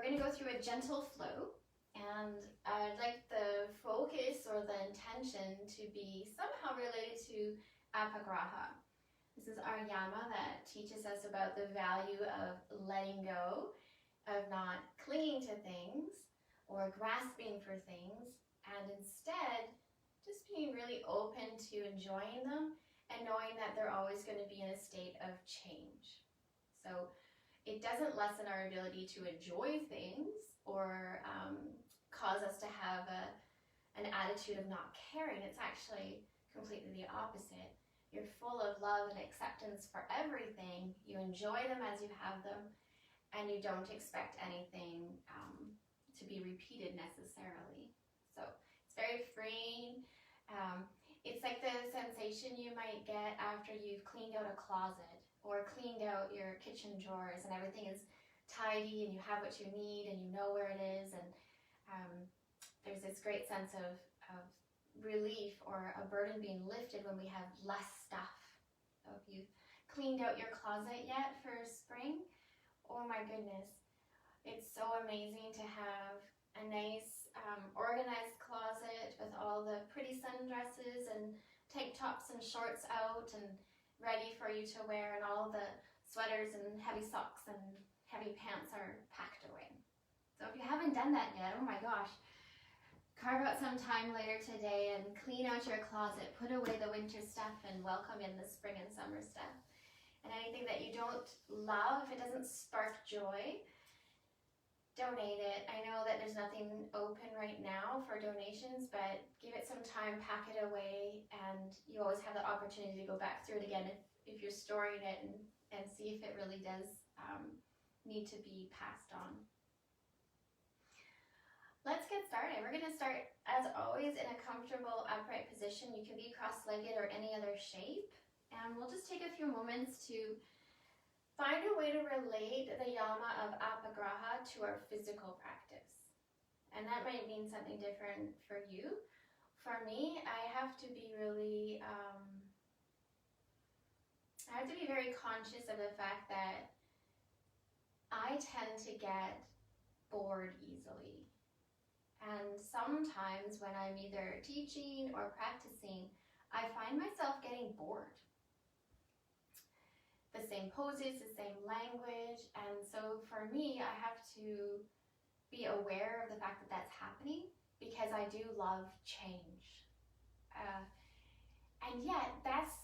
going to go through a gentle flow, and I'd like the focus or the intention to be somehow related to Aparigraha. This is our yama that teaches us about the value of letting go, of not clinging to things or grasping for things, and instead just being really open to enjoying them and knowing that they're always going to be in a state of change. So it doesn't lessen our ability to enjoy things or cause us to have an attitude of not caring. It's actually completely the opposite. You're full of love and acceptance for everything. You enjoy them as you have them, and you don't expect anything to be repeated necessarily. So it's very freeing. It's like the sensation you might get after you've cleaned out a closet or cleaned out your kitchen drawers and everything is tidy and you have what you need and you know where it is, and there's this great sense of relief or a burden being lifted when we have less stuff. So if you've cleaned out your closet yet for spring, oh my goodness, it's so amazing to have a nice organized closet with all the pretty sundresses and tank tops and shorts out and ready for you to wear, and all the sweaters and heavy socks and heavy pants are packed away. So if you haven't done that yet, oh my gosh, carve out some time later today and clean out your closet, put away the winter stuff and welcome in the spring and summer stuff. And anything that you don't love, if it doesn't spark joy, donate it. I know that there's nothing open right now for donations, but give it some time, pack it away, and you always have the opportunity to go back through it again if you're storing it and see if it really does need to be passed on. Let's get started. We're going to start, as always, in a comfortable upright position. You can be cross-legged or any other shape, and we'll just take a few moments to find a way to relate the yama of Aparigraha to our physical practice. And that might mean something different for you. For me, I have to be really, I have to be very conscious of the fact that I tend to get bored easily. And sometimes when I'm either teaching or practicing, I find myself getting bored. The same poses, the same language, and so for me, I have to be aware of the fact that that's happening because I do love change. And yet, that's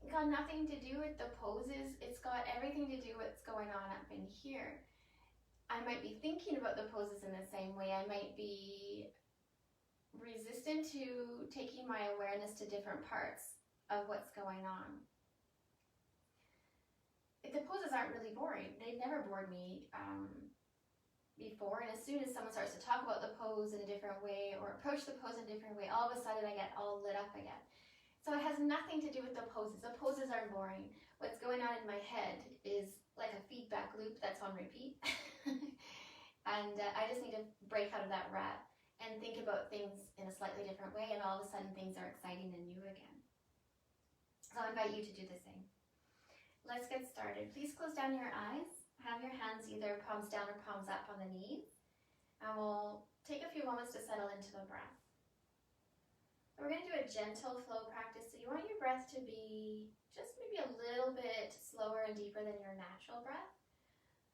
got nothing to do with the poses, it's got everything to do with what's going on up in here. I might be thinking about the poses in the same way. I might be resistant to taking my awareness to different parts of what's going on. The poses aren't really boring. They've never bored me before, and as soon as someone starts to talk about the pose in a different way or approach the pose in a different way, all of a sudden I get all lit up again. So it has nothing to do with the poses. The poses are boring. What's going on in my head is like a feedback loop that's on repeat. And I just need to break out of that rut and think about things in a slightly different way, and all of a sudden things are exciting and new again. So I invite you to do the same. Let's get started. Please close down your eyes. Have your hands either palms down or palms up on the knees. And we'll take a few moments to settle into the breath. We're going to do a gentle flow practice. So you want your breath to be just maybe a little bit slower and deeper than your natural breath.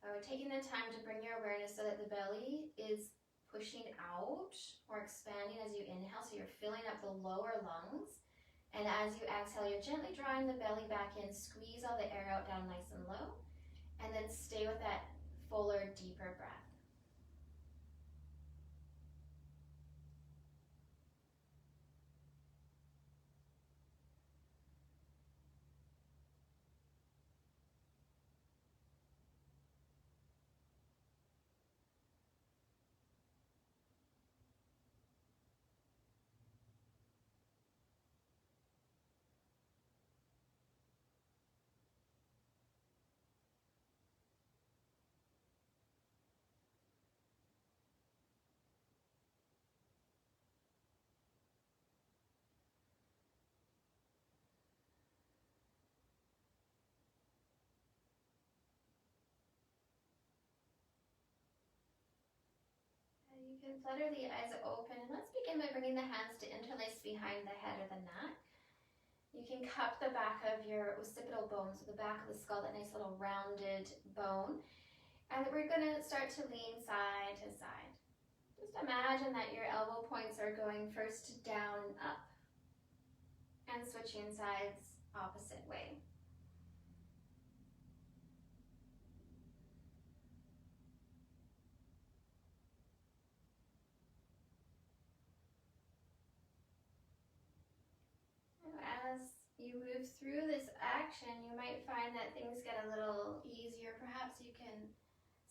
We're taking the time to bring your awareness so that the belly is pushing out or expanding as you inhale. So you're filling up the lower lungs. And as you exhale, you're gently drawing the belly back in, squeeze all the air out down nice and low, and then stay with that fuller, deeper breath. can flutter the eyes open, and let's begin by bringing the hands to interlace behind the head or the neck. You can cup the back of your occipital bone, so the back of the skull, that nice little rounded bone. And we're going to start to lean side to side. Just imagine that your elbow points are going first down, up, and switching sides opposite way. As you move through this action, you might find that things get a little easier. Perhaps you can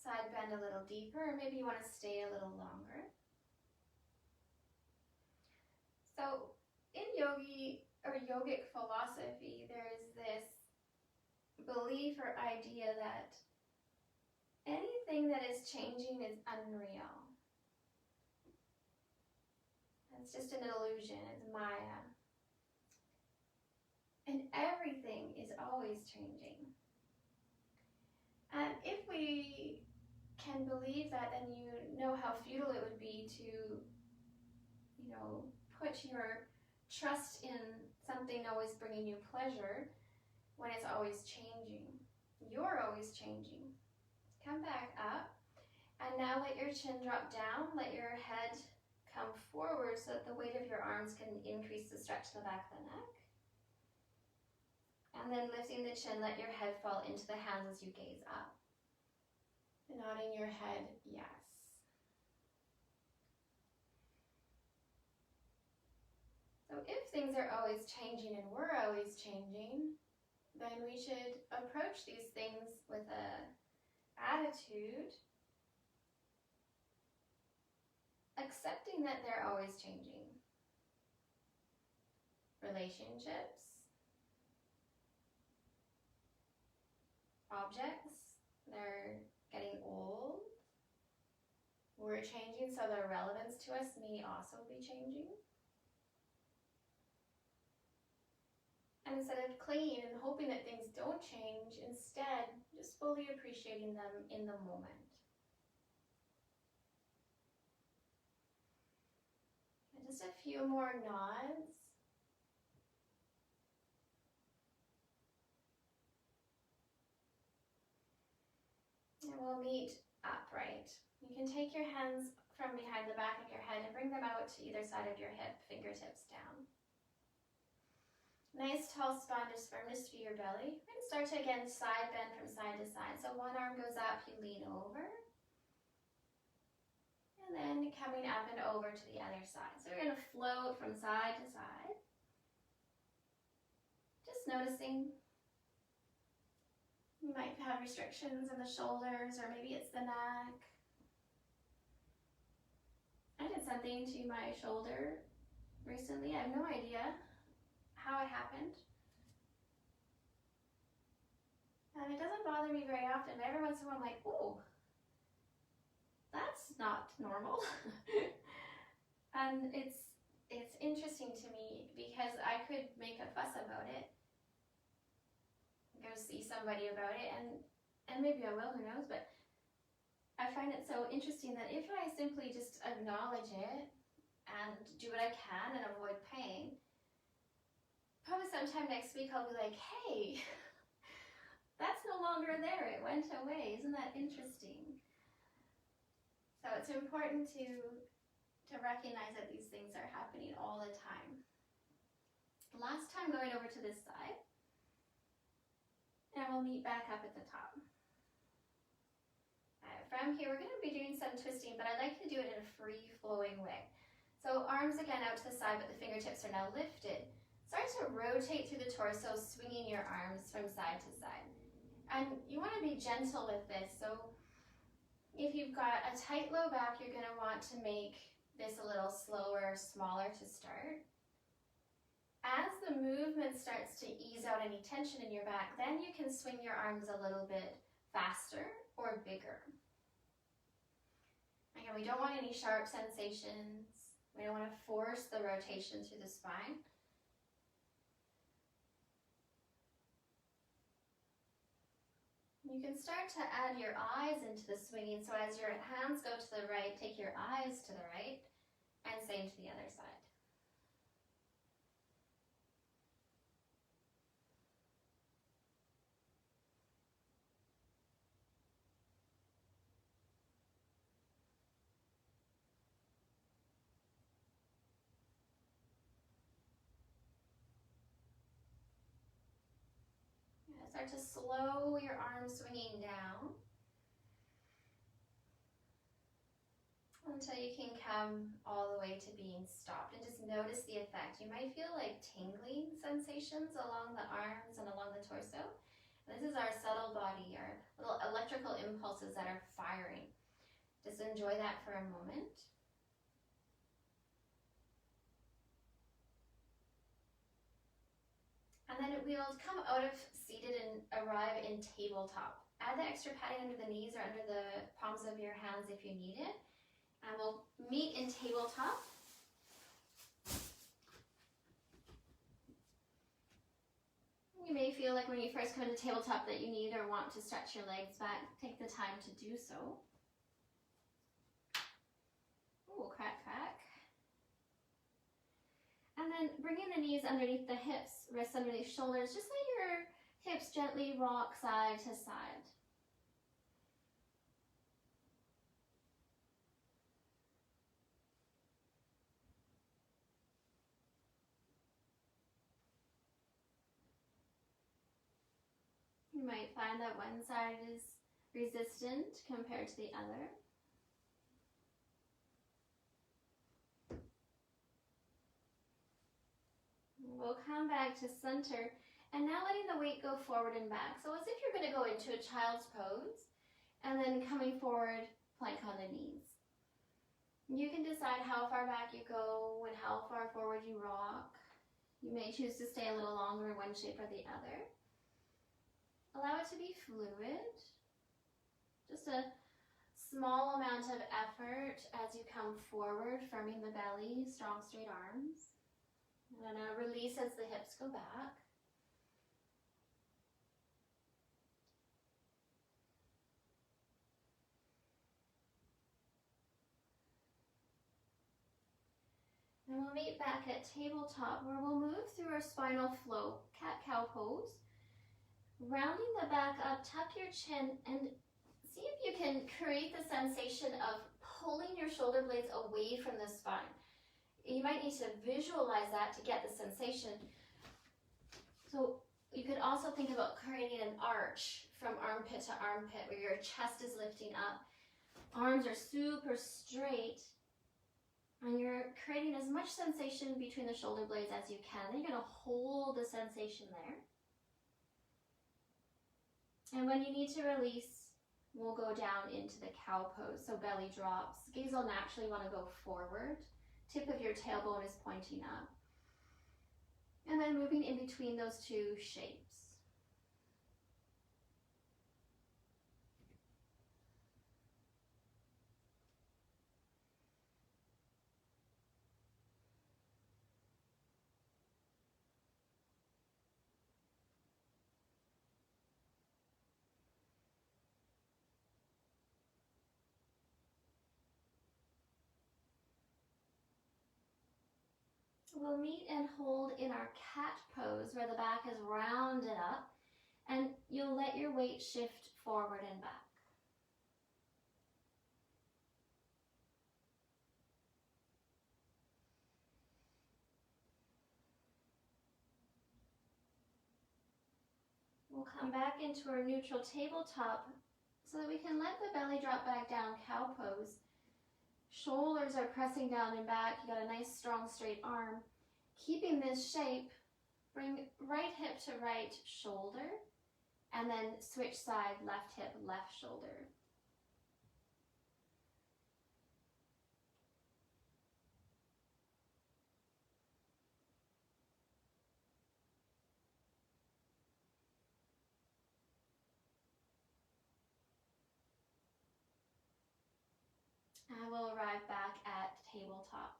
side bend a little deeper, or maybe you want to stay a little longer. So in yogic philosophy, there's this belief or idea that anything that is changing is unreal. It's just an illusion, it's Maya. And everything is always changing. And if we can believe that, then you know how futile it would be to, put your trust in something always bringing you pleasure when it's always changing. You're always changing. Come back up, and now let your chin drop down, let your head come forward so that the weight of your arms can increase the stretch to the back of the neck. And then lifting the chin, let your head fall into the hands as you gaze up. Nodding your head, yes. So if things are always changing and we're always changing, then we should approach these things with an attitude, accepting that they're always changing. Relationships, objects, they're getting old. We're changing, so their relevance to us may also be changing. And instead of clinging and hoping that things don't change, instead, just fully appreciating them in the moment. And just a few more nods. And we'll meet upright. You can take your hands from behind the back of your head and bring them out to either side of your hip, fingertips down. Nice tall spine, just firmness through your belly. We're going to start to again side bend from side to side. So one arm goes up, you lean over. And then coming up and over to the other side. So we're going to float from side to side. Just noticing. You might have restrictions in the shoulders, or maybe it's the neck. I did something to my shoulder recently. I have no idea how it happened. And it doesn't bother me very often, but every once in a while I'm like, ooh, that's not normal. And it's interesting to me because I could make a fuss about it, go see somebody about it, and maybe I will, who knows, but I find it so interesting that if I simply just acknowledge it and do what I can and avoid pain, probably sometime next week I'll be like, hey, that's no longer there, it went away. Isn't that interesting? So it's important to recognize that these things are happening all the time. Last time going over to this side, and we'll meet back up at the top. From here, we're going to be doing some twisting, but I like to do it in a free-flowing way. So arms again out to the side, but the fingertips are now lifted. Start to rotate through the torso, swinging your arms from side to side. And you want to be gentle with this. So if you've got a tight low back, you're going to want to make this a little slower, smaller to start. As the movement starts to ease out any tension in your back, then you can swing your arms a little bit faster or bigger. Again, we don't want any sharp sensations. We don't want to force the rotation through the spine. You can start to add your eyes into the swinging. So as your hands go to the right, take your eyes to the right, and same to the other side. Start to slow your arms swinging down until you can come all the way to being stopped, and just notice the effect. You might feel like tingling sensations along the arms and along the torso. This is our subtle body, our little electrical impulses that are firing. Just enjoy that for a moment. And then we'll come out of seated and arrive in tabletop. Add the extra padding under the knees or under the palms of your hands if you need it. And we'll meet in tabletop. You may feel like when you first come into tabletop that you need or want to stretch your legs back. Take the time to do so. Ooh, crack, crack. And then bringing the knees underneath the hips, wrists underneath shoulders. Just let your hips gently rock side to side. You might find that one side is resistant compared to the other. We'll come back to center, and now letting the weight go forward and back. So as if you're going to go into a child's pose, and then coming forward, plank on the knees. You can decide how far back you go and how far forward you rock. You may choose to stay a little longer in one shape or the other. Allow it to be fluid. Just a small amount of effort as you come forward, firming the belly, strong straight arms. And a release as the hips go back. And we'll meet back at tabletop, where we'll move through our spinal flow, cat-cow pose. Rounding the back up, tuck your chin, and see if you can create the sensation of pulling your shoulder blades away from the spine. You might need to visualize that to get the sensation. So you could also think about creating an arch from armpit to armpit where your chest is lifting up. Arms are super straight, and you're creating as much sensation between the shoulder blades as you can. Then you're going to hold the sensation there. And when you need to release, we'll go down into the cow pose. So belly drops. Gaze will naturally want to go forward. Tip of your tailbone is pointing up. And then moving in between those two shapes. We'll meet and hold in our cat pose where the back is rounded up, and you'll let your weight shift forward and back. We'll come back into our neutral tabletop so that we can let the belly drop back down, cow pose. Shoulders are pressing down and back. You got a nice strong straight arm. Keeping this shape, bring right hip to right shoulder, and then switch side, left hip, left shoulder. And we'll arrive back at tabletop.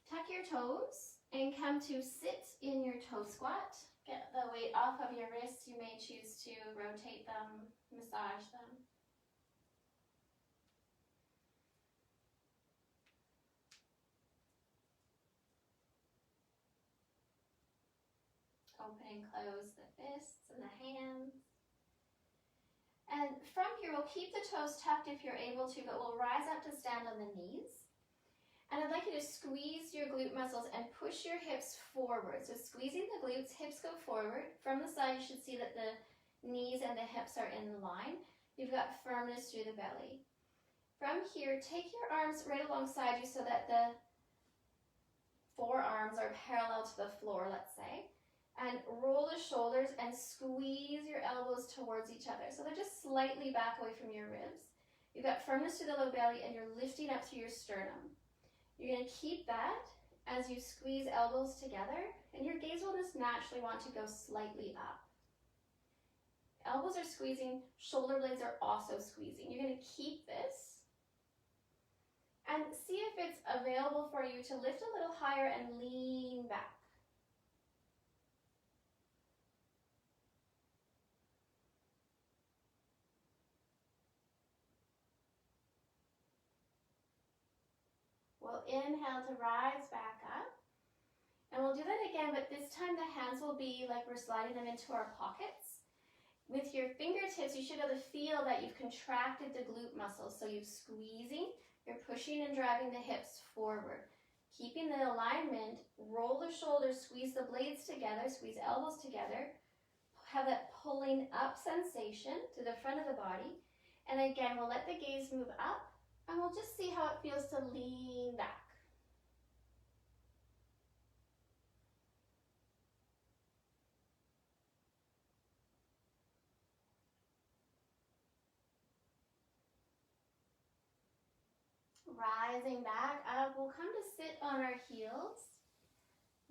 Tuck your toes and come to sit in your toe squat. Get the weight off of your wrists. You may choose to rotate them, massage them. Open and close the fists and the hands. And from here, we'll keep the toes tucked if you're able to, but we'll rise up to stand on the knees. And I'd like you to squeeze your glute muscles and push your hips forward. So squeezing the glutes, hips go forward. From the side, you should see that the knees and the hips are in line. You've got firmness through the belly. From here, take your arms right alongside you so that the forearms are parallel to the floor, let's say. And roll the shoulders and squeeze your elbows towards each other. So they're just slightly back away from your ribs. You've got firmness through the low belly and you're lifting up through your sternum. You're going to keep that as you squeeze elbows together, and your gaze will just naturally want to go slightly up. Elbows are squeezing, shoulder blades are also squeezing. You're going to keep this and see if it's available for you to lift a little higher and lean back. We'll inhale to rise back up. And we'll do that again, but this time the hands will be like we're sliding them into our pockets. With your fingertips, you should be able to feel that you've contracted the glute muscles. So you're squeezing, you're pushing and driving the hips forward. Keeping the alignment, roll the shoulders, squeeze the blades together, squeeze elbows together. Have that pulling up sensation to the front of the body. And again, we'll let the gaze move up. And we'll just see how it feels to lean back. Rising back up, we'll come to sit on our heels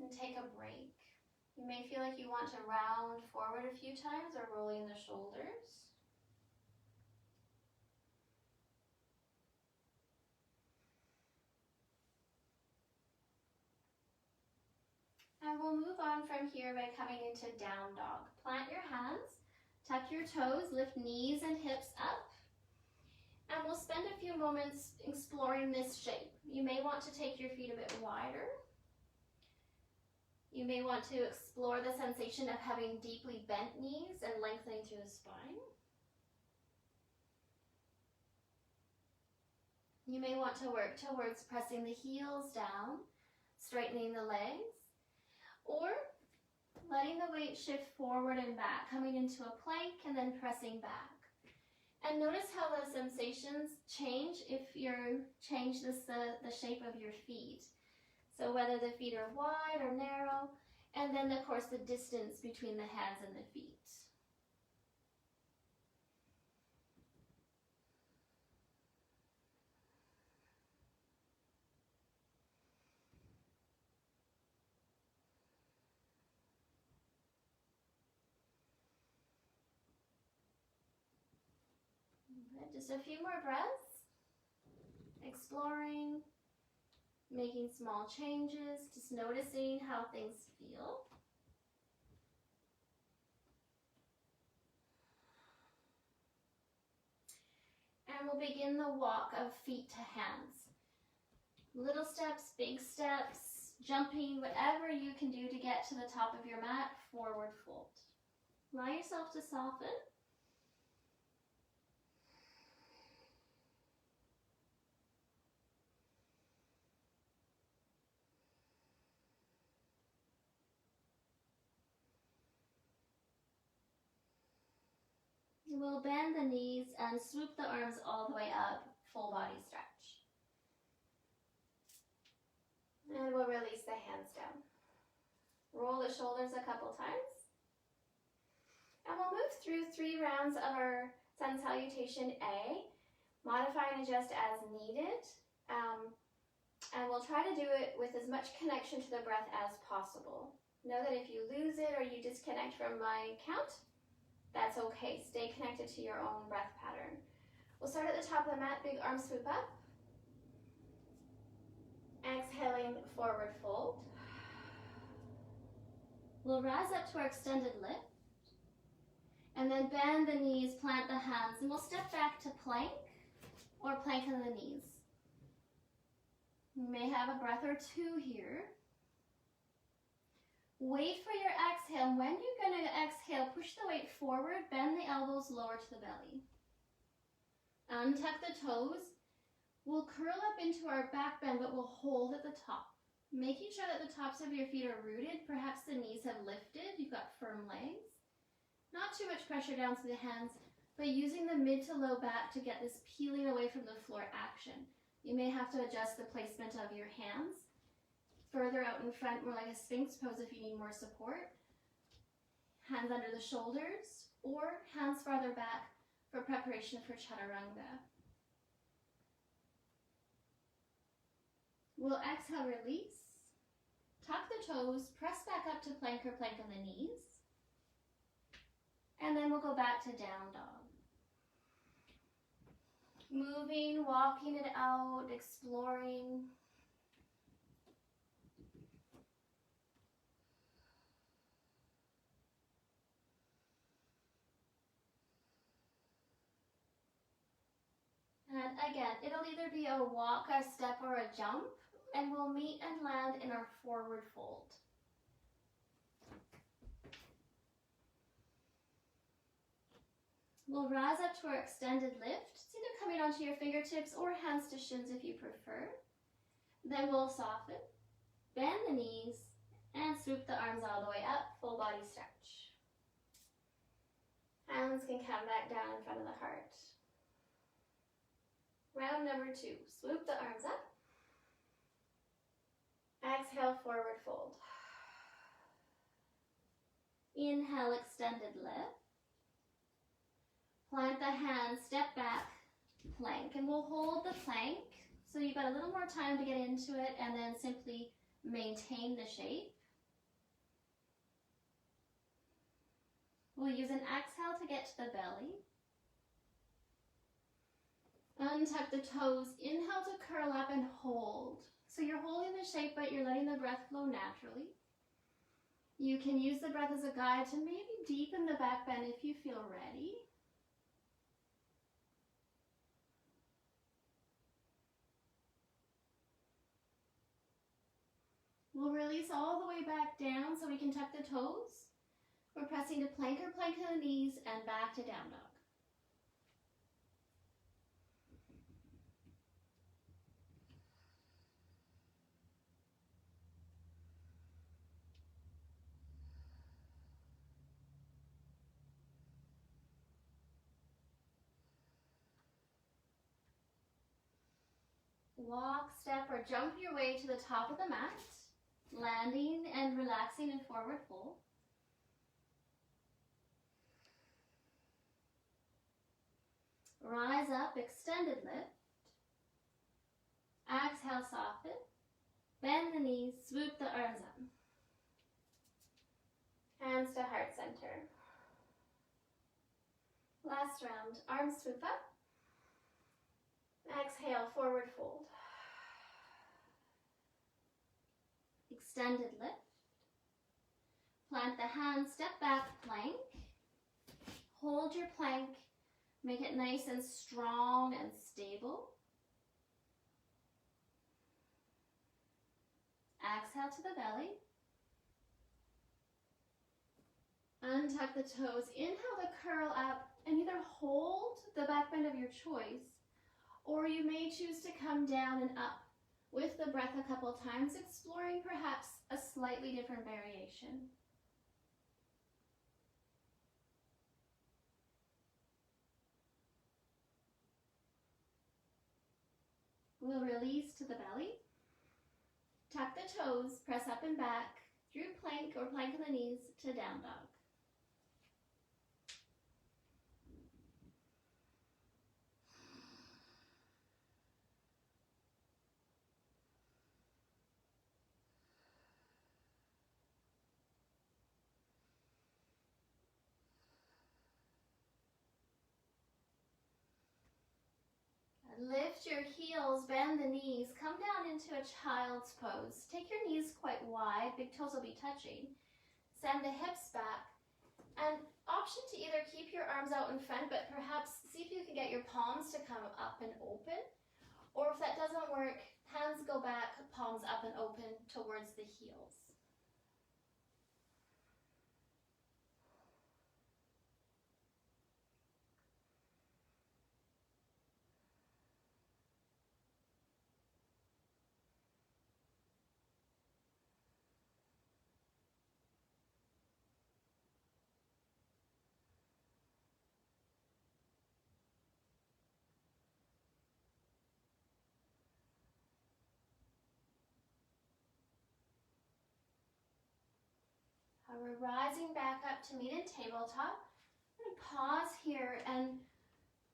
and take a break. You may feel like you want to round forward a few times or rolling the shoulders. And we'll move on from here by coming into down dog. Plant your hands, tuck your toes, lift knees and hips up. And we'll spend a few moments exploring this shape. You may want to take your feet a bit wider. You may want to explore the sensation of having deeply bent knees and lengthening through the spine. You may want to work towards pressing the heels down, straightening the legs, or letting the weight shift forward and back, coming into a plank and then pressing back. And notice how the sensations change if you change the shape of your feet. So whether the feet are wide or narrow, and then of course the distance between the hands and the feet. Just a few more breaths, exploring, making small changes, just noticing how things feel. And we'll begin the walk of feet to hands. Little steps, big steps, jumping, whatever you can do to get to the top of your mat, forward fold. Allow yourself to soften. We'll bend the knees and swoop the arms all the way up, full body stretch. And we'll release the hands down. Roll the shoulders a couple times. And we'll move through 3 rounds of our Sun Salutation A, modify and adjust as needed. And we'll try to do it with as much connection to the breath as possible. Know that if you lose it or you disconnect from my count, that's okay. Stay connected to your own breath pattern. We'll start at the top of the mat, big arm swoop up. Exhaling, forward fold. We'll rise up to our extended lift. And then bend the knees, plant the hands, and we'll step back to plank or plank on the knees. You may have a breath or two here. Wait for your exhale. When you're going to exhale, push the weight forward, bend the elbows lower to the belly. Untuck the toes. We'll curl up into our back bend, but we'll hold at the top. Making sure that the tops of your feet are rooted. Perhaps the knees have lifted. You've got firm legs. Not too much pressure down to the hands, but using the mid to low back to get this peeling away from the floor action. You may have to adjust the placement of your hands. Further out in front, more like a Sphinx pose if you need more support. Hands under the shoulders, or hands farther back for preparation for Chaturanga. We'll exhale, release. Tuck the toes, press back up to plank or plank on the knees. And then we'll go back to down dog. Moving, walking it out, exploring. And again, it'll either be a walk, a step, or a jump, and we'll meet and land in our forward fold. We'll rise up to our extended lift. It's either coming onto your fingertips or hands to shins if you prefer. Then we'll soften, bend the knees, and swoop the arms all the way up, full body stretch. Hands can come back down in front of the heart. Round number 2, swoop the arms up. Exhale, forward fold. Inhale, extended lift. Plant the hands, step back, plank, and we'll hold the plank so you've got a little more time to get into it, and then simply maintain the shape. We'll use an exhale to get to the belly. Untuck the toes, inhale to curl up and hold. So you're holding the shape, but you're letting the breath flow naturally. You can use the breath as a guide to maybe deepen the back bend if you feel ready. We'll release all the way back down so we can tuck the toes. We're pressing to plank or plank on the knees and back to down dog. Walk, step, or jump your way to the top of the mat, landing and relaxing in forward fold. Rise up, extended lift. Exhale, soften. Bend the knees, swoop the arms up. Hands to heart center. Last round, arms swoop up. Exhale, forward fold. Extended lift. Plant the hands, step back, plank. Hold your plank. Make it nice and strong and stable. Exhale to the belly. Untuck the toes. Inhale to curl up and either hold the back bend of your choice, or you may choose to come down and up with the breath a couple times, exploring perhaps a slightly different variation. We'll release to the belly. Tuck the toes, press up and back through plank or plank on the knees to down dog. Lift your heels, bend the knees, come down into a child's pose. Take your knees quite wide, big toes will be touching. Send the hips back. And option to either keep your arms out in front, but perhaps see if you can get your palms to come up and open. Or if that doesn't work, hands go back, palms up and open towards the heels. We're rising back up to meet in tabletop. I'm going to pause here and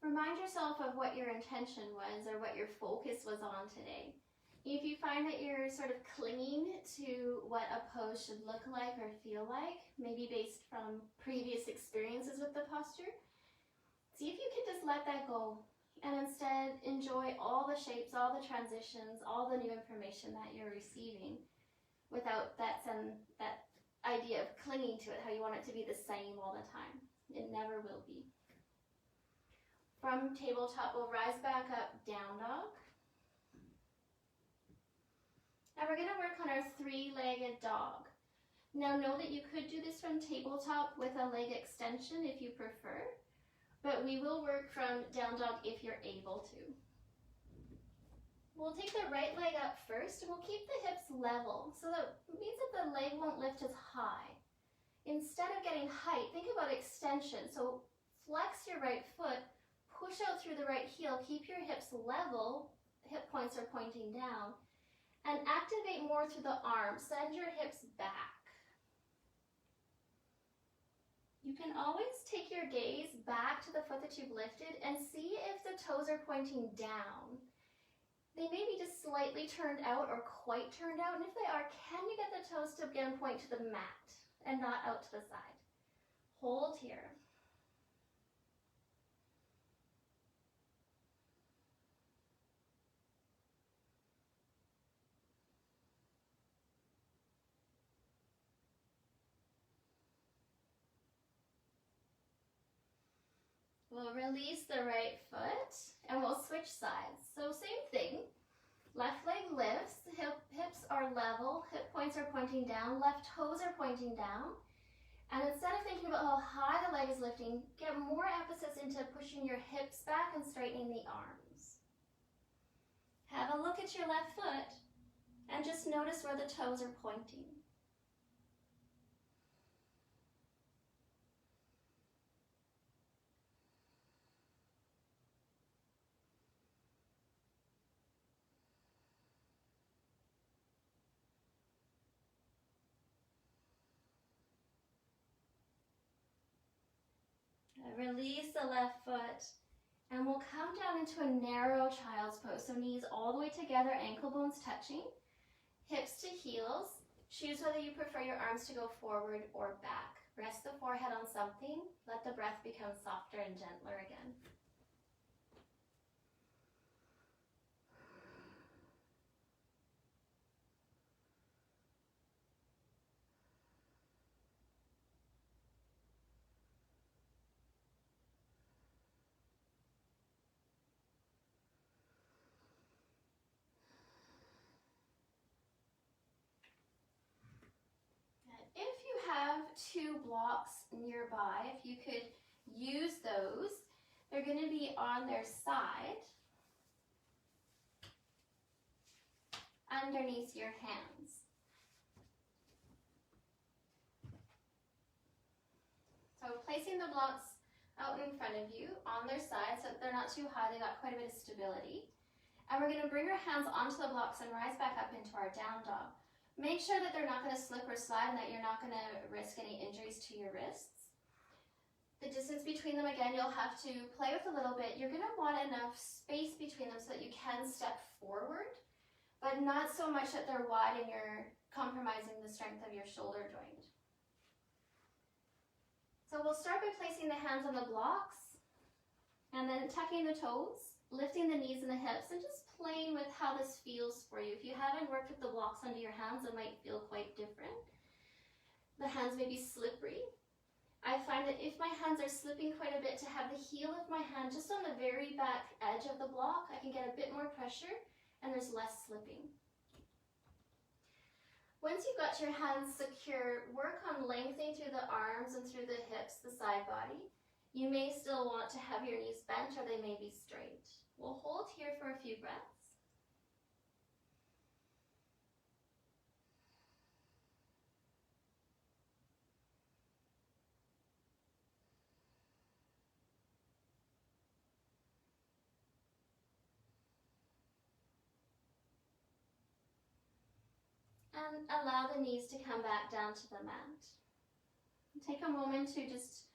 remind yourself of what your intention was or what your focus was on today. If you find that you're sort of clinging to what a pose should look like or feel like, maybe based from previous experiences with the posture, see if you can just let that go and instead enjoy all the shapes, all the transitions, all the new information that you're receiving without that idea of clinging to it, how you want it to be the same all the time. It never will be. From tabletop, we'll rise back up, down dog. And we're going to work on our three-legged dog. Now know that you could do this from tabletop with a leg extension if you prefer, but we will work from down dog if you're able to. We'll take the right leg up first, and we'll keep the hips level. So that means that the leg won't lift as high. Instead of getting height, think about extension. So flex your right foot, push out through the right heel, keep your hips level, hip points are pointing down, and activate more through the arms. Send your hips back. You can always take your gaze back to the foot that you've lifted and see if the toes are pointing down. They may be just slightly turned out or quite turned out, and if they are, can you get the toes to again point to the mat and not out to the side? Hold here. We'll release the right foot and we'll switch sides. So same thing, left leg lifts, hips are level, hip points are pointing down, left toes are pointing down. And instead of thinking about how high the leg is lifting, get more emphasis into pushing your hips back and straightening the arms. Have a look at your left foot and just notice where the toes are pointing. Release the left foot and we'll come down into a narrow child's pose. So knees all the way together, ankle bones touching, hips to heels. Choose whether you prefer your arms to go forward or back. Rest the forehead on something. Let the breath become softer and gentler again. If you have two blocks nearby, if you could use those, they're going to be on their side, underneath your hands. So placing the blocks out in front of you on their side so that they're not too high, they got quite a bit of stability. And we're going to bring our hands onto the blocks and rise back up into our down dog. Make sure that they're not going to slip or slide and that you're not going to risk any injuries to your wrists. The distance between them, again, you'll have to play with a little bit. You're going to want enough space between them so that you can step forward, but not so much that they're wide and you're compromising the strength of your shoulder joint. So we'll start by placing the hands on the blocks and then tucking the toes, lifting the knees and the hips, and just playing with how this feels for you. If you haven't worked with the blocks under your hands, it might feel quite different. The hands may be slippery. I find that if my hands are slipping quite a bit, to have the heel of my hand just on the very back edge of the block, I can get a bit more pressure and there's less slipping. Once you've got your hands secure, work on lengthening through the arms and through the hips, the side body. You may still want to have your knees bent or they may be straight. We'll hold here for a few breaths. And allow the knees to come back down to the mat. Take a moment to just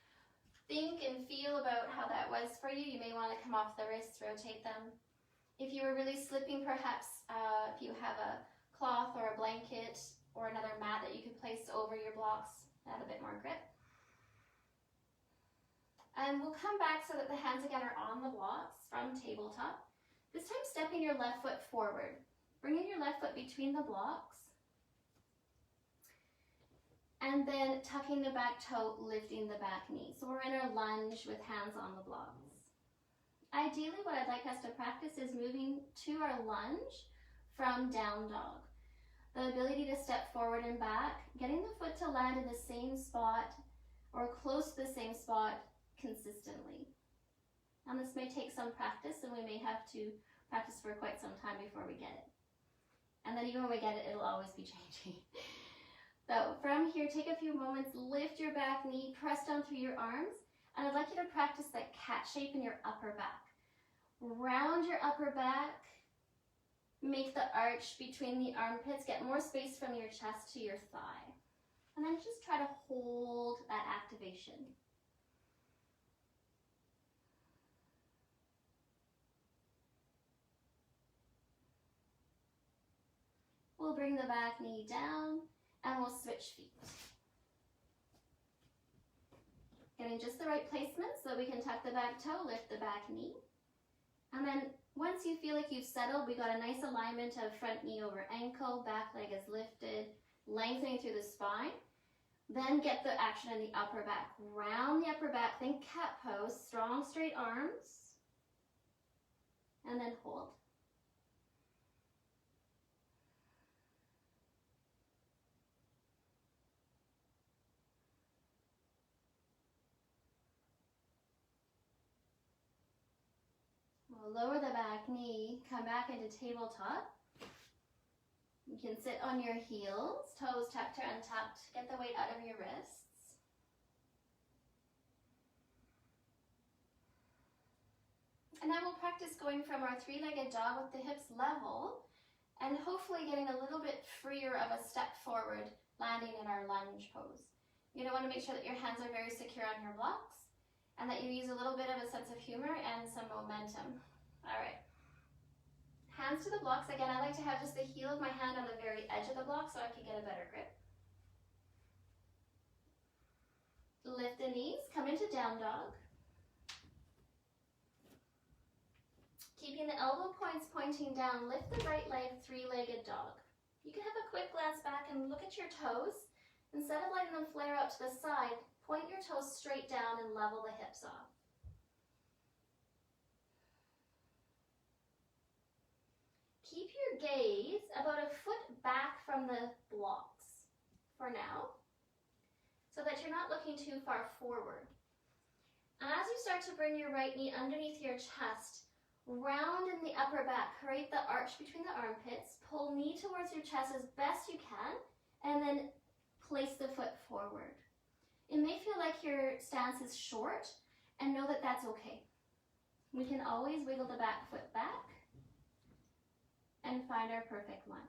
think and feel about how that was for you. You may want to come off the wrists, rotate them. If you were really slipping, perhaps if you have a cloth or a blanket or another mat that you could place over your blocks, add a bit more grip. And we'll come back so that the hands again are on the blocks from tabletop. This time stepping your left foot forward. Bringing your left foot between the blocks. And then tucking the back toe, lifting the back knee. So we're in our lunge with hands on the blocks. Ideally, what I'd like us to practice is moving to our lunge from down dog. The ability to step forward and back, getting the foot to land in the same spot or close to the same spot consistently. And this may take some practice, and we may have to practice for quite some time before we get it. And then even when we get it, it'll always be changing. So from here, take a few moments, lift your back knee, press down through your arms, and I'd like you to practice that cat shape in your upper back. Round your upper back, make the arch between the armpits, get more space from your chest to your thigh. And then just try to hold that activation. We'll bring the back knee down. And we'll switch feet. Getting just the right placement so that we can tuck the back toe, lift the back knee. And then once you feel like you've settled, we got a nice alignment of front knee over ankle, back leg is lifted, lengthening through the spine. Then get the action in the upper back. Round the upper back, think cat pose, strong straight arms. And then hold. Lower the back knee, come back into tabletop. You can sit on your heels, toes tucked or untucked. Get the weight out of your wrists. And then we'll practice going from our three-legged dog with the hips level and hopefully getting a little bit freer of a step forward, landing in our lunge pose. You're going to want to make sure that your hands are very secure on your blocks and that you use a little bit of a sense of humor and some momentum. All right, hands to the blocks. Again, I like to have just the heel of my hand on the very edge of the block so I can get a better grip. Lift the knees, come into down dog. Keeping the elbow points pointing down, lift the right leg, three-legged dog. You can have a quick glance back and look at your toes. Instead of letting them flare out to the side, point your toes straight down and level the hips off. Keep your gaze about a foot back from the blocks for now, so that you're not looking too far forward. As you start to bring your right knee underneath your chest, round in the upper back, create the arch between the armpits, pull knee towards your chest as best you can, and then place the foot forward. It may feel like your stance is short, and know that that's okay. We can always wiggle the back foot back and find our perfect lunge.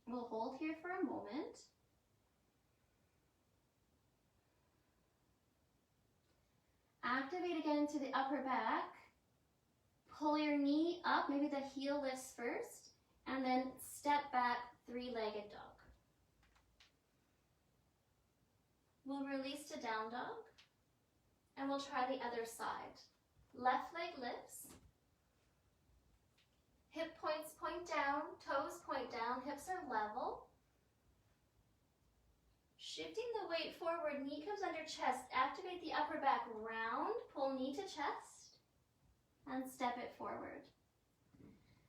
We'll hold here for a moment. Activate again to the upper back. Pull your knee up, maybe the heel lifts first, and then step back, three-legged dog. We'll release to down dog, and we'll try the other side. Left leg lifts. Hip points point down, toes point down, hips are level. Shifting the weight forward, knee comes under chest. Activate the upper back round, pull knee to chest, and step it forward.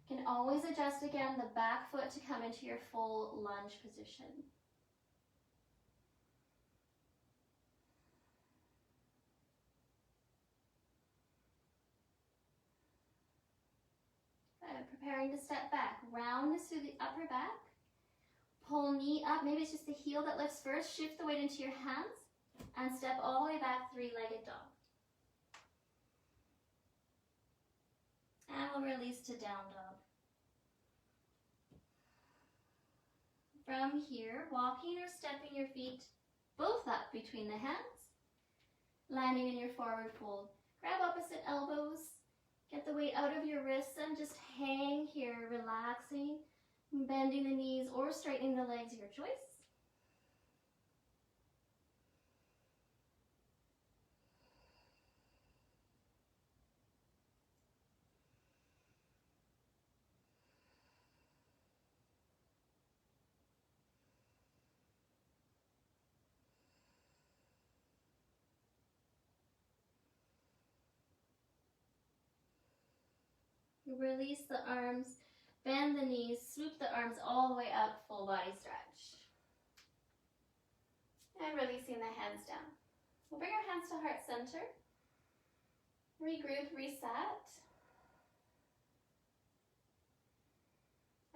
You can always adjust again the back foot to come into your full lunge position. Good. Preparing to step back. Roundness through the upper back. Pull knee up. Maybe it's just the heel that lifts first. Shift the weight into your hands and step all the way back, three-legged dog. And we'll release to down dog. From here, walking or stepping your feet both up between the hands, landing in your forward fold. Grab opposite elbows, get the weight out of your wrists and just hang here, relaxing, bending the knees or straightening the legs, your choice. Release the arms, bend the knees, swoop the arms all the way up, full body stretch. And releasing the hands down. We'll bring our hands to heart center. Regroup, reset.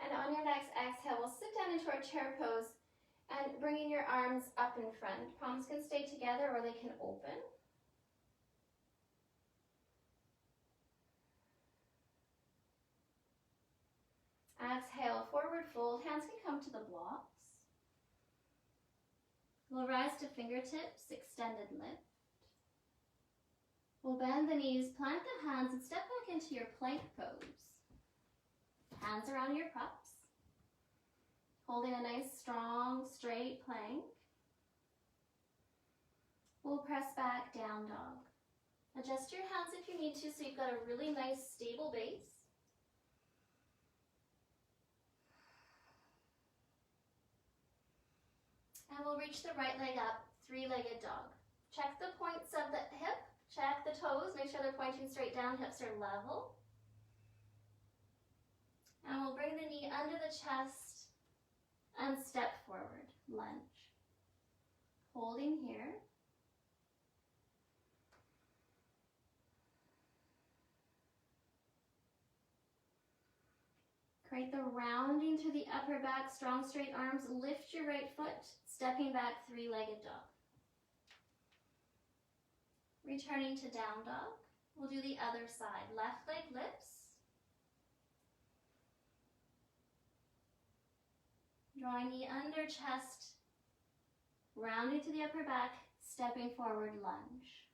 And on your next exhale, we'll sit down into our chair pose and bringing your arms up in front. Palms can stay together or they can open. Exhale, forward fold. Hands can come to the blocks. We'll rise to fingertips, extended lift. We'll bend the knees, plant the hands, and step back into your plank pose. Hands around your props. Holding a nice, strong, straight plank. We'll press back, down dog. Adjust your hands if you need to so you've got a really nice, stable base. And we'll reach the right leg up, three-legged dog. Check the points of the hip, check the toes, make sure they're pointing straight down, hips are level. And we'll bring the knee under the chest and step forward, lunge. Holding here. Create the rounding through the upper back, strong straight arms, lift your right foot, stepping back, three-legged dog. Returning to down dog, we'll do the other side. Left leg lifts. Drawing knee under chest, rounding to the upper back, stepping forward, lunge.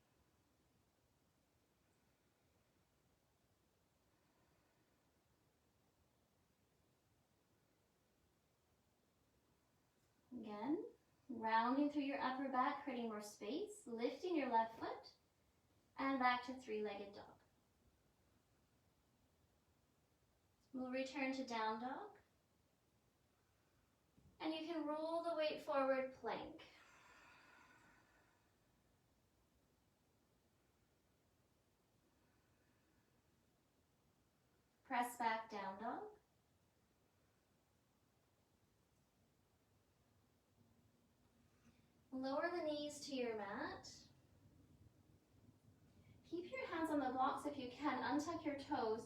Again, rounding through your upper back, creating more space, lifting your left foot, and back to three-legged dog. We'll return to down dog. And you can roll the weight forward, plank. Press back, down dog. Lower the knees to your mat. Keep your hands on the blocks if you can. Untuck your toes.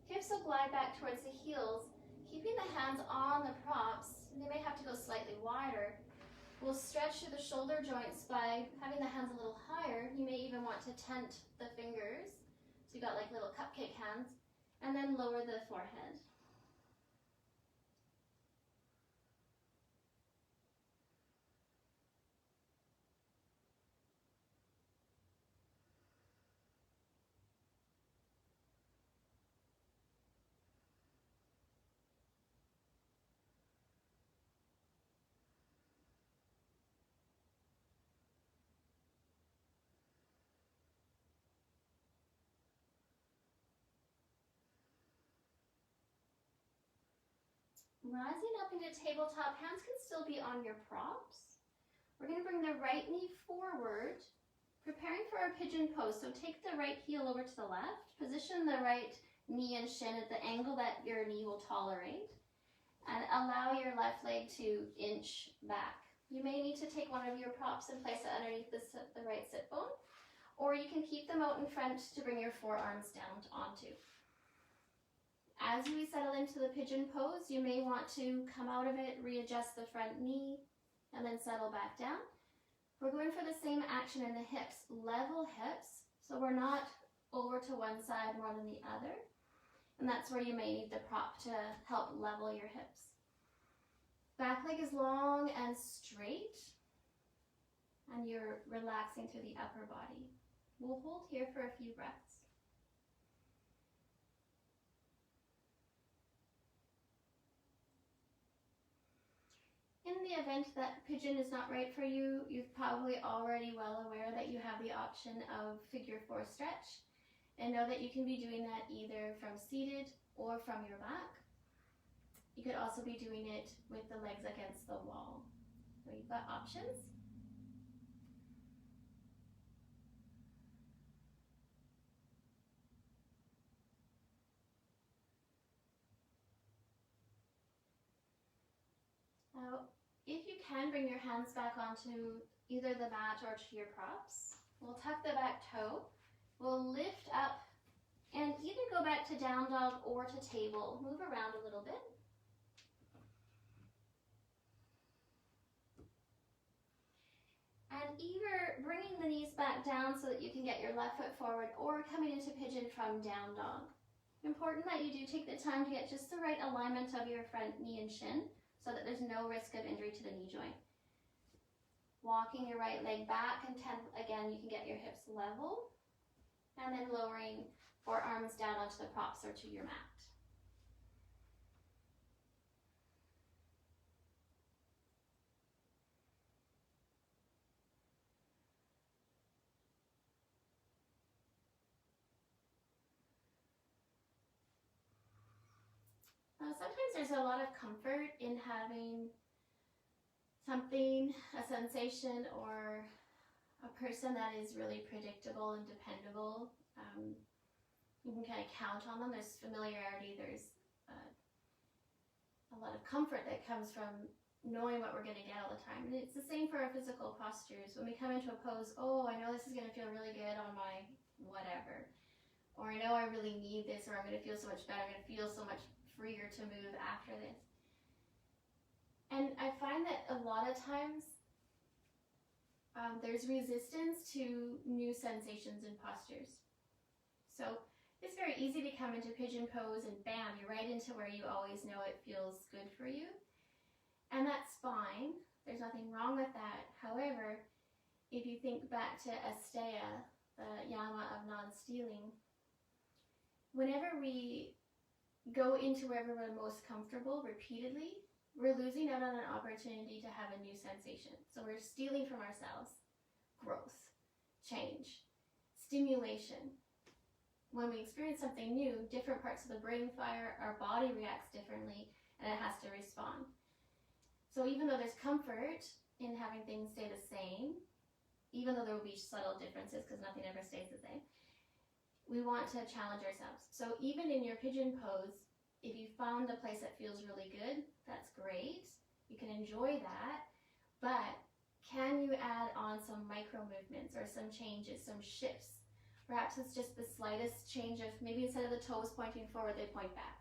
Hips will glide back towards the heels. Keeping the hands on the props, they may have to go slightly wider. We'll stretch through the shoulder joints by having the hands a little higher. You may even want to tent the fingers. So you've got like little cupcake hands. And then lower the forehead. Rising up into tabletop, hands can still be on your props, We're going to bring the right knee forward, preparing for our pigeon pose. So take the right heel over to the left, position the right knee and shin at the angle that your knee will tolerate, and allow your left leg to inch back. You may need to take one of your props and place it underneath the right sit bone, or you can keep them out in front to bring your forearms down onto. As we settle into the pigeon pose, you may want to come out of it, readjust the front knee, and then settle back down. We're going for the same action in the hips, level hips, so we're not over to one side more than the other. And that's where you may need the prop to help level your hips. Back leg is long and straight, and you're relaxing through the upper body. We'll hold here for a few breaths. In the event that pigeon is not right for you, you're probably already well aware that you have the option of figure 4 stretch, and know that you can be doing that either from seated or from your back. You could also be doing it with the legs against the wall. So you've got options. Now, if you can, bring your hands back onto either the mat or to your props. We'll tuck the back toe. We'll lift up and either go back to down dog or to table. Move around a little bit. And either bringing the knees back down so that you can get your left foot forward, or coming into pigeon from down dog. Important that you do take the time to get just the right alignment of your front knee and shin so that there's no risk of injury to the knee joint. Walking your right leg back, and again, you can get your hips level, and then lowering forearms down onto the props or to your mat. Sometimes there's a lot of comfort in having something, a sensation, or a person that is really predictable and dependable. You can kind of count on them. There's familiarity, there's a lot of comfort that comes from knowing what we're going to get all the time. And it's the same for our physical postures. When we come into a pose, oh, I know this is going to feel really good on my whatever. Or I know I really need this, or I'm going to feel so much better, I'm going to feel so much freer to move after this. And I find that a lot of times there's resistance to new sensations and postures. So it's very easy to come into pigeon pose and bam, you're right into where you always know it feels good for you. And that's fine. There's nothing wrong with that. However, if you think back to Asteya, the yama of non-stealing, whenever we go into wherever we're most comfortable repeatedly, we're losing out on an opportunity to have a new sensation. So we're stealing from ourselves growth, change, stimulation. When we experience something new, different parts of the brain fire, our body reacts differently, and it has to respond. So even though there's comfort in having things stay the same, even though there will be subtle differences because nothing ever stays the same, we want to challenge ourselves. So even in your pigeon pose, if you found a place that feels really good, that's great. You can enjoy that, but can you add on some micro movements or some changes, some shifts? Perhaps it's just the slightest change of maybe instead of the toes pointing forward, they point back.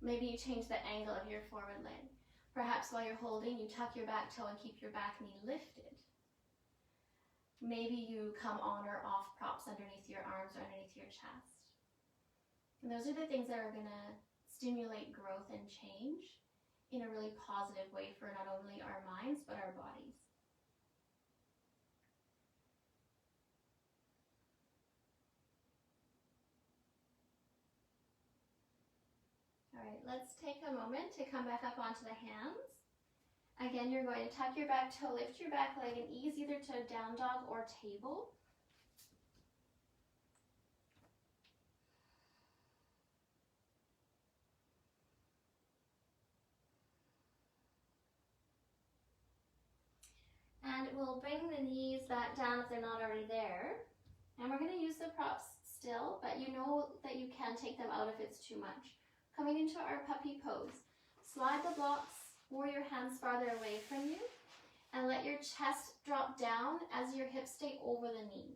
Maybe you change the angle of your forward leg. Perhaps while you're holding, you tuck your back toe and keep your back knee lifted. Maybe you come on or off props underneath your arms or underneath your chest. And those are the things that are going to stimulate growth and change in a really positive way for not only our minds, but our bodies. All right, let's take a moment to come back up onto the hands. Again, you're going to tuck your back toe, lift your back leg, and ease either to down dog or table. And we'll bring the knees back down if they're not already there. And we're going to use the props still, but you know that you can take them out if it's too much. Coming into our puppy pose. Slide the blocks or your hands farther away from you and let your chest drop down as your hips stay over the knees.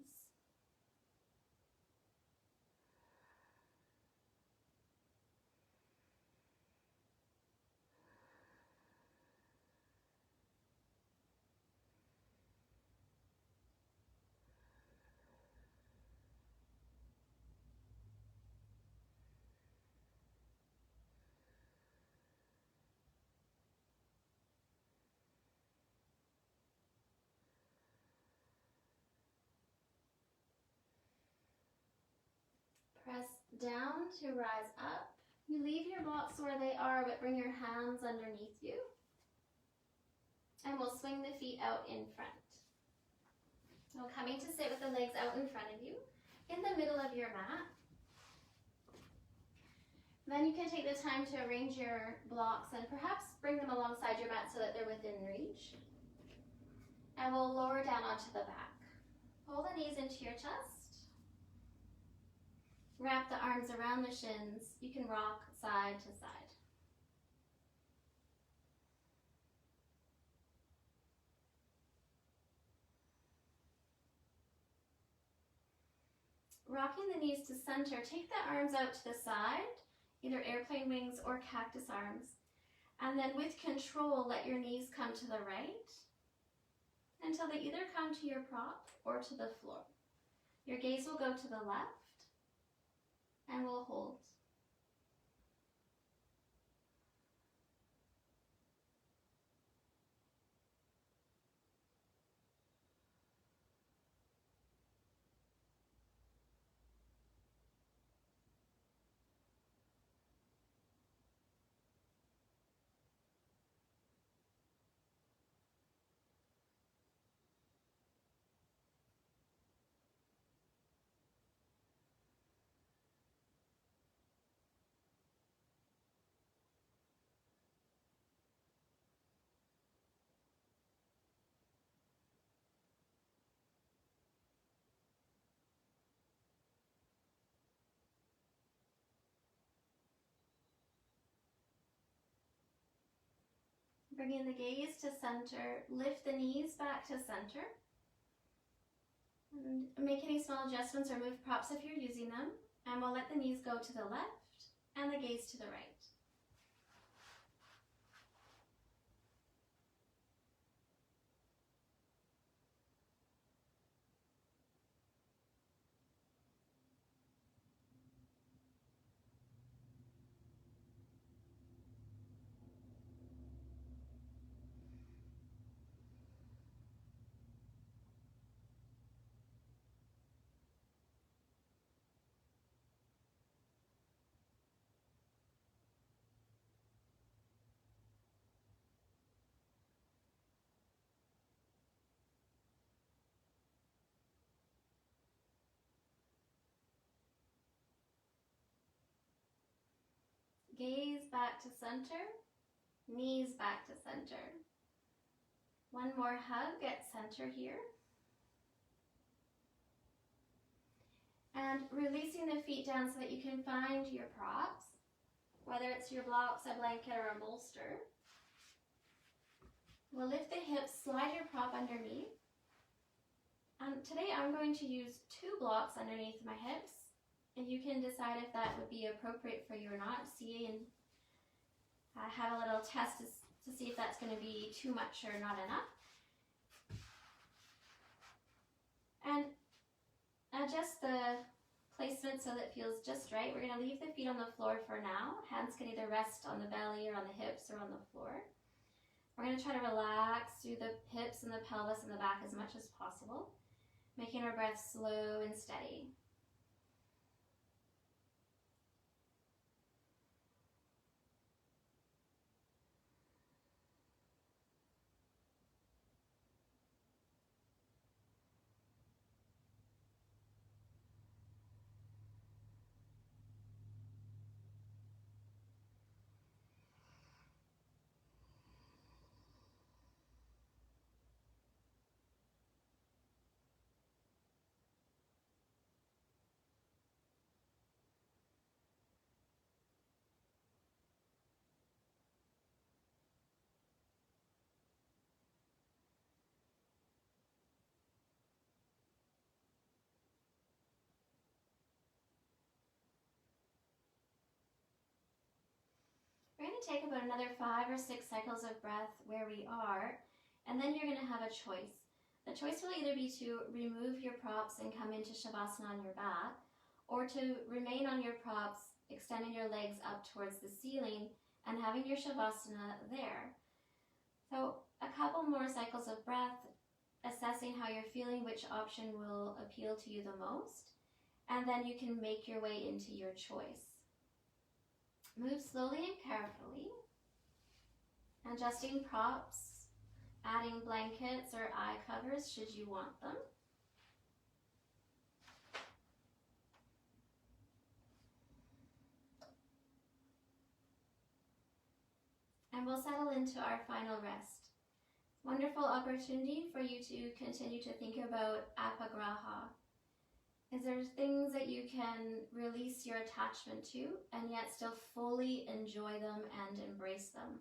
Press down to rise up. You leave your blocks where they are, but bring your hands underneath you. And we'll swing the feet out in front. So coming to sit with the legs out in front of you, in the middle of your mat. Then you can take the time to arrange your blocks and perhaps bring them alongside your mat so that they're within reach. And we'll lower down onto the back. Pull the knees into your chest. Wrap the arms around the shins. You can rock side to side. Rocking the knees to center, take the arms out to the side, either airplane wings or cactus arms. And then with control, let your knees come to the right until they either come to your prop or to the floor. Your gaze will go to the left and we'll hold. Bringing the gaze to center, lift the knees back to center. And make any small adjustments or move props if you're using them. And we'll let the knees go to the left and the gaze to the right. Gaze back to center, knees back to center. One more hug at center here. And releasing the feet down so that you can find your props, whether it's your blocks, a blanket, or a bolster. We'll lift the hips, slide your prop underneath. And today I'm going to use 2 blocks underneath my hips. And you can decide if that would be appropriate for you or not. See and have a little test to see if that's going to be too much or not enough. And adjust the placement so that it feels just right. We're going to leave the feet on the floor for now. Hands can either rest on the belly or on the hips or on the floor. We're going to try to relax through the hips and the pelvis and the back as much as possible, making our breath slow and steady. take about another 5 or 6 cycles of breath where we are, and then you're going to have a choice. The choice will either be to remove your props and come into Shavasana on your back, or to remain on your props, extending your legs up towards the ceiling and having your Shavasana there. So a couple more cycles of breath, assessing how you're feeling, which option will appeal to you the most, and then you can make your way into your choice. Move slowly and carefully, adjusting props, adding blankets or eye covers should you want them. And we'll settle into our final rest. Wonderful opportunity for you to continue to think about Aparigraha. Is there things that you can release your attachment to and yet still fully enjoy them and embrace them?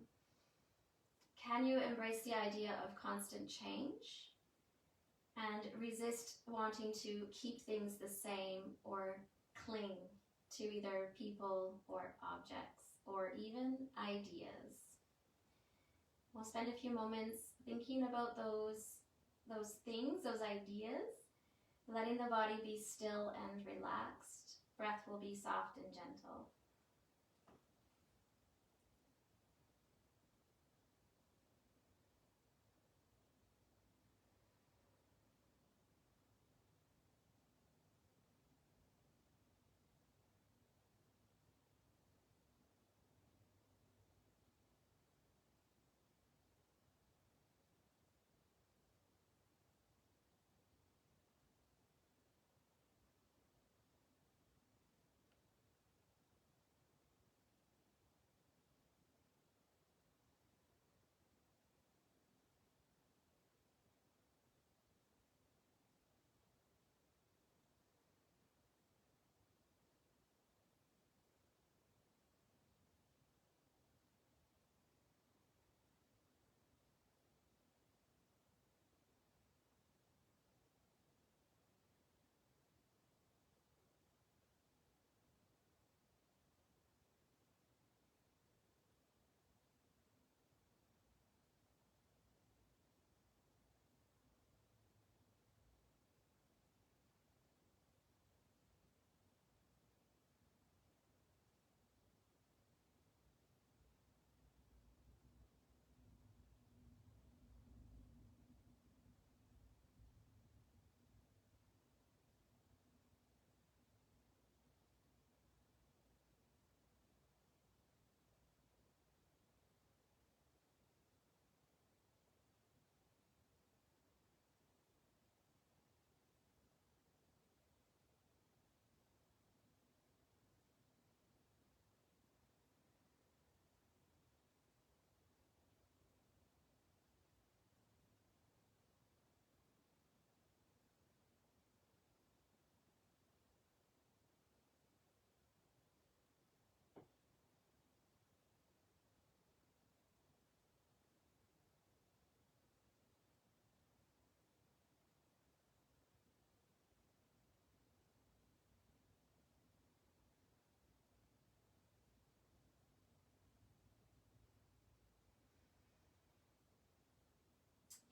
Can you embrace the idea of constant change and resist wanting to keep things the same or cling to either people or objects or even ideas? We'll spend a few moments thinking about those things, those ideas, letting the body be still and relaxed. Breath will be soft and gentle.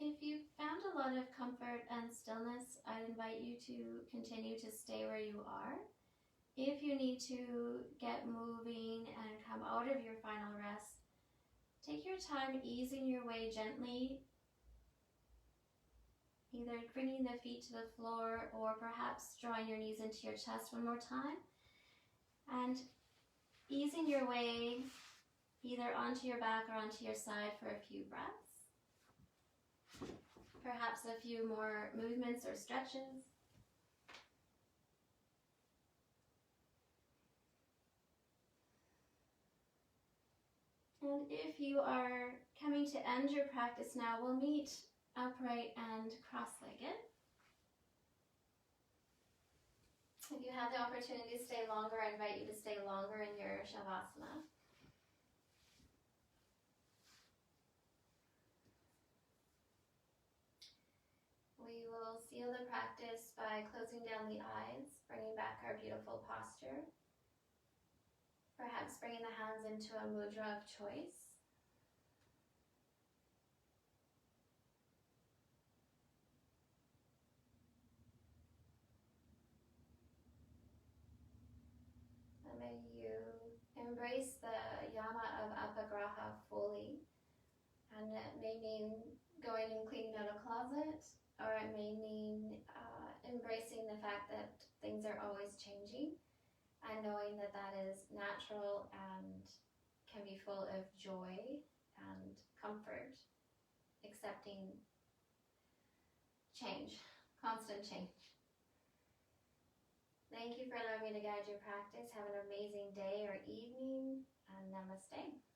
If you found a lot of comfort and stillness, I'd invite you to continue to stay where you are. If you need to get moving and come out of your final rest, take your time easing your way gently, either bringing the feet to the floor or perhaps drawing your knees into your chest one more time, and easing your way either onto your back or onto your side for a few breaths. Perhaps a few more movements or stretches. And if you are coming to end your practice now, we'll meet upright and cross-legged. If you have the opportunity to stay longer, I invite you to stay longer in your Shavasana. We will seal the practice by closing down the eyes, bringing back our beautiful posture. Perhaps bringing the hands into a mudra of choice. And may you embrace the yama of Aparigraha fully. And it may mean going and cleaning out a closet, or it may mean embracing the fact that things are always changing and knowing that that is natural and can be full of joy and comfort, accepting change, constant change. Thank you for allowing me to guide your practice. Have an amazing day or evening, and namaste.